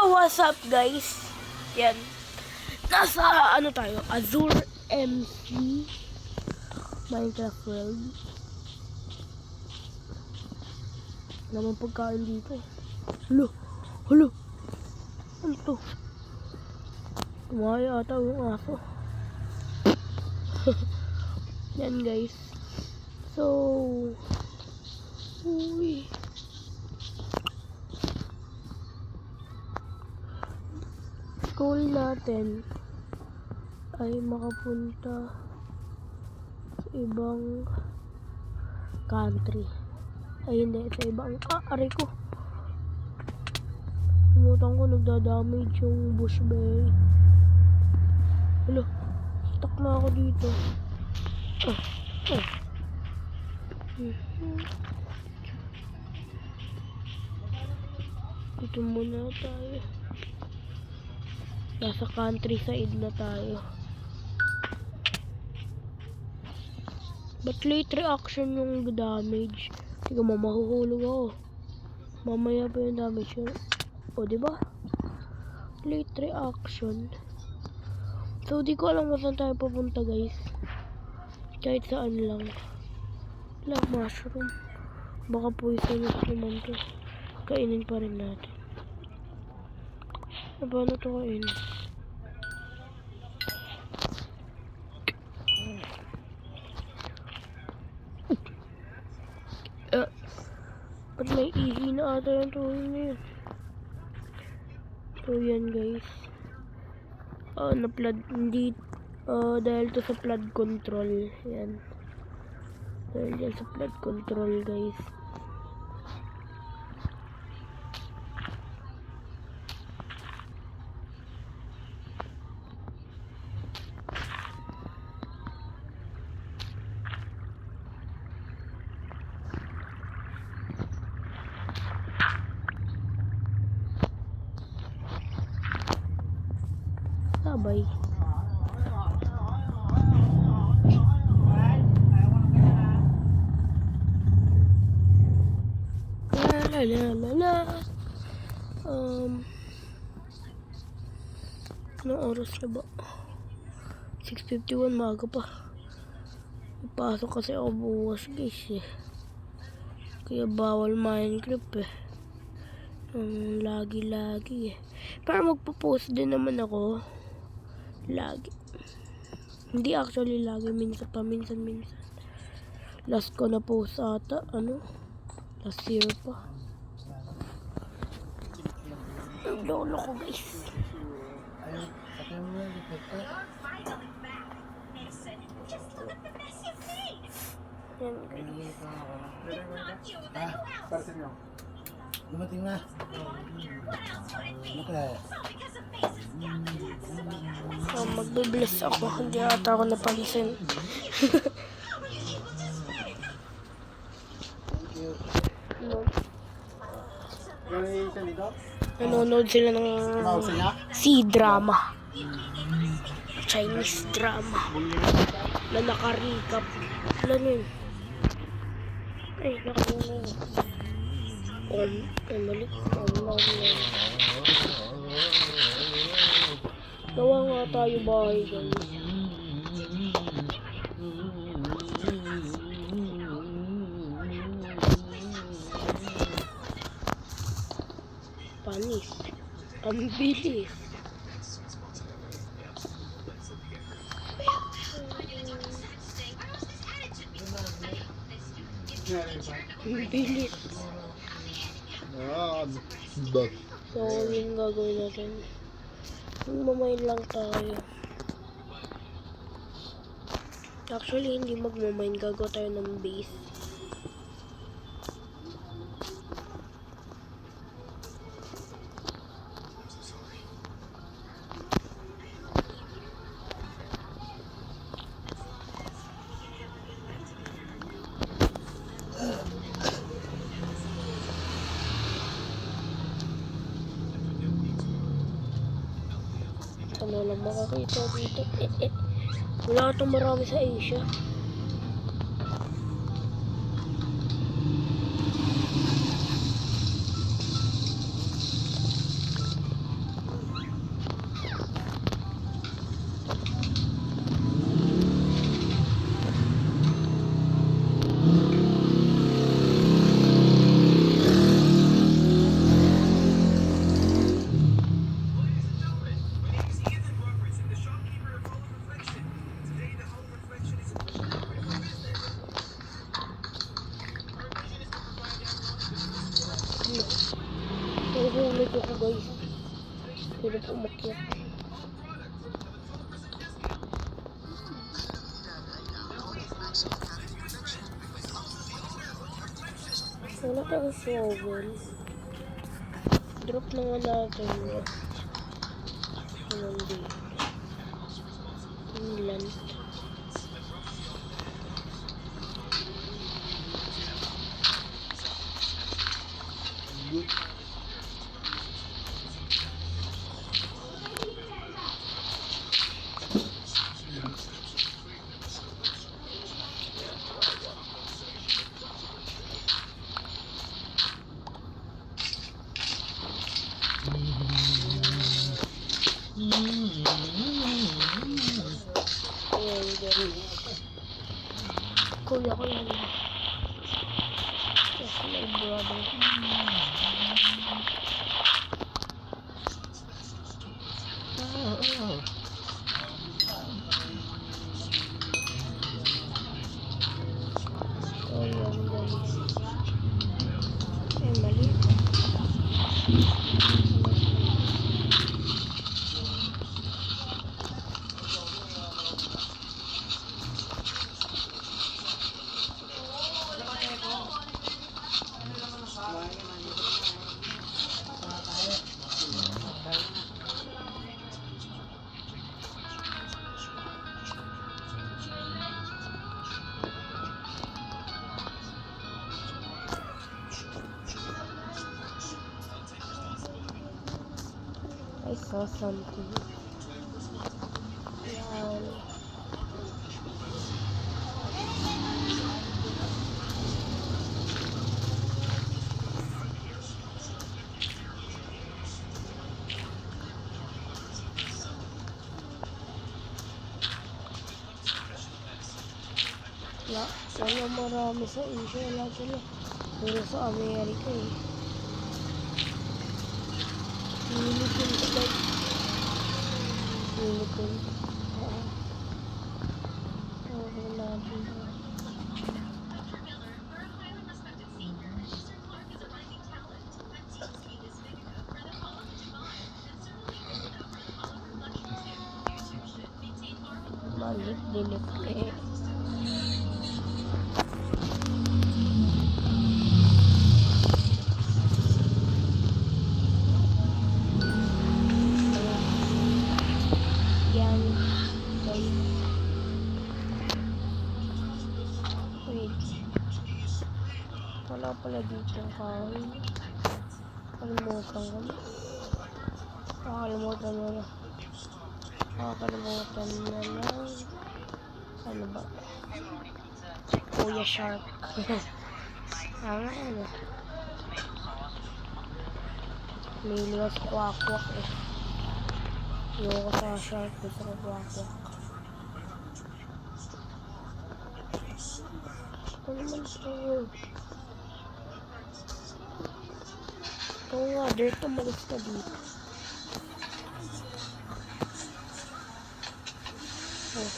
What's up guys? Yan. Nasa ano tayo? Azure MC Minecraft World. Naman pagkain dito. Hulo. Hulo. Ano to? Kumaya ata yung aso. Yan guys. So uy. Goal natin ay makapunta sa ibang country. Ay hindi, sa ibang aray ko. Umutan ko, nagda-damage yung bushberry. Hello, stuck na ako dito. Dito muna tayo. Nasa countryside na tayo. But late reaction yung damage. Tiga mo, mahuhulog ako. Mamaya pa yung damage yun. O, diba? Late reaction. So, di ko alam kung saan tayo papunta, guys. Kahit saan lang. Lang, mushroom. Baka poisonous naman to. Kainin pa rin natin. Paano ito kainin? Ba't may ihi na ata yung tuloy na yun? So yan guys. Na-flood. Hindi. Dahil to sa flood control. Yan. Dahil yan sa flood control guys. Sabay. Anong oras na ba? 6:51, maga pa. Ipasok kasi ako bukas guys eh. Kaya bawal Minecraft eh. Lagi-lagi eh. Pero magpo-post din naman ako. Lagi. Hindi actually lagi. Minsan pa. Last ko na post ata. Last year pa. Ang lolo ko guys. Yan guys. Dumating na. Magbe-bless ako. Hindi ata ako napansin. Nanonood sila ng C-drama. Chinese drama. Na naka-recap. Alam mo yun? Ay, naka-recap. Mali. Gawa nga tayo bahay guys. Panis. Ang bilis. Ang bilis. So, yung gagawin natin. Magmamain lang tayo. Actually, hindi magmamain. Gagawa tayo ng base. Ano lang makakita dito. Wala itong marami sa Asia. ko guys. Hirap umakyat. Wala tayong shovel. Drop na nga natin. Ayan dito. Inland. Ayan guys. Kuya ko yan. Yes, my brother. Ayan guys. Ay, mali. I saw something. Yan. Wala marami sa Asia. Wala sila. Pero sa Amerika eh. Philippines like Philippines. Wala dito. Balik dilit eh. Yan guys. Wait. Wala pala dito ang kahoy. Kalimutan ko na. Nakakalimutan na lang. Ano ba? Kuya Shark. Tama yan eh. May liwas kwak-kwak eh. Ayoko sa shark. Gusto ko kwak-kwak. Ano naman ito? Oo nga, dirt umalis ka dito. Oh.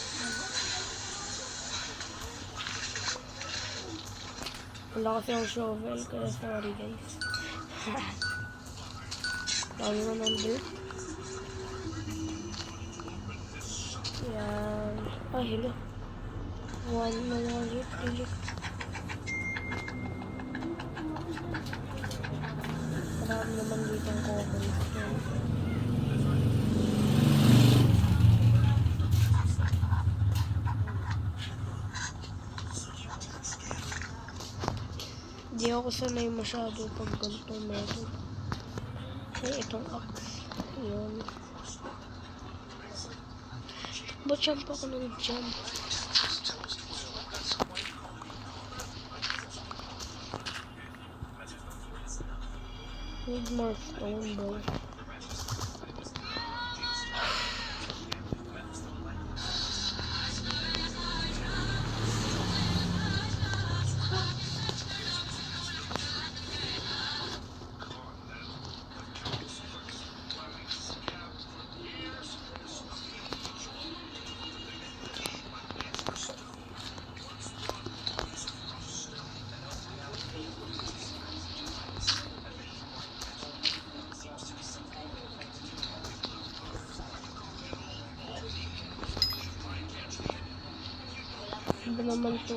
Wala kasi ang shovel, kaya sorry guys. Dami mo ng dirt. Yan. Ah, hello. One na lang ulit. Marami naman dito ang cobblestone. Hindi ako sanay masyado pag ganito meron. Ay, itong axe. Yun. Ba't jump ako ng jump? Need more stone though. naman to.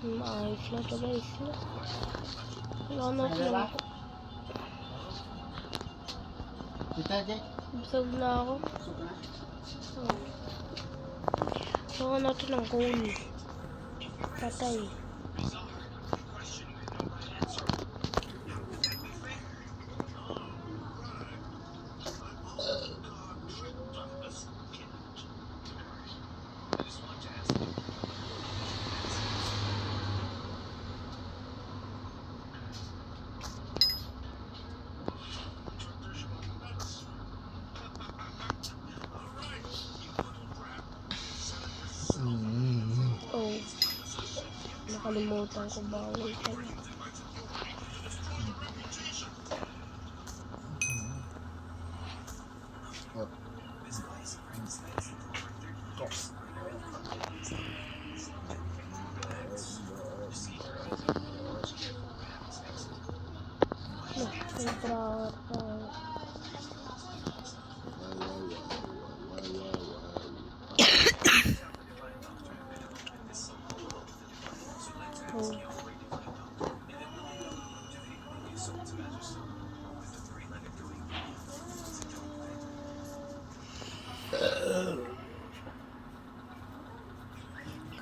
Maayos na to guys. Wala na lang to. Kita, Jay. Busog na ako. Baka natin ng coal. Patay. Oh. Nakalimutan ko bawal pala.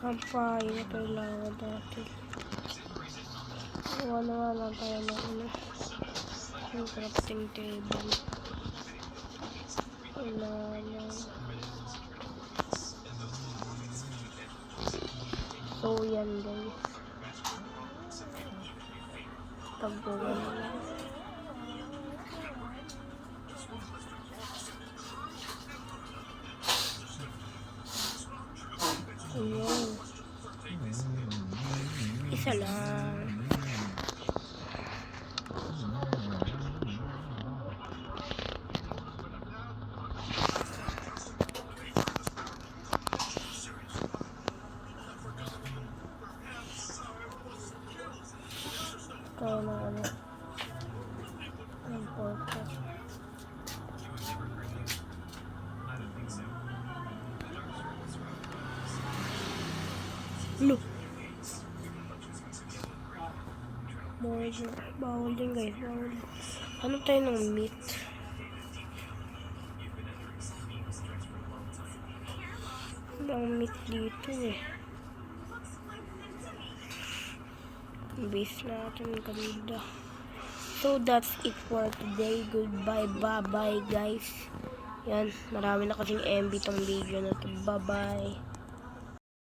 Kampay na kailangan natin. Wala nga lang tayo na yung crafting table. Wala lang. So yan guys. Pagbuwan lang. Ayun. Isa lang. Kaya na ano. Ang portal. Look. Bawal din guys, bawal. Ano tayo ng meat? Ang meat dito eh. Base natin ganda. So that's it for today. Goodbye, bye bye guys. Yan, marami na kasing MB tong video na to. Bye bye.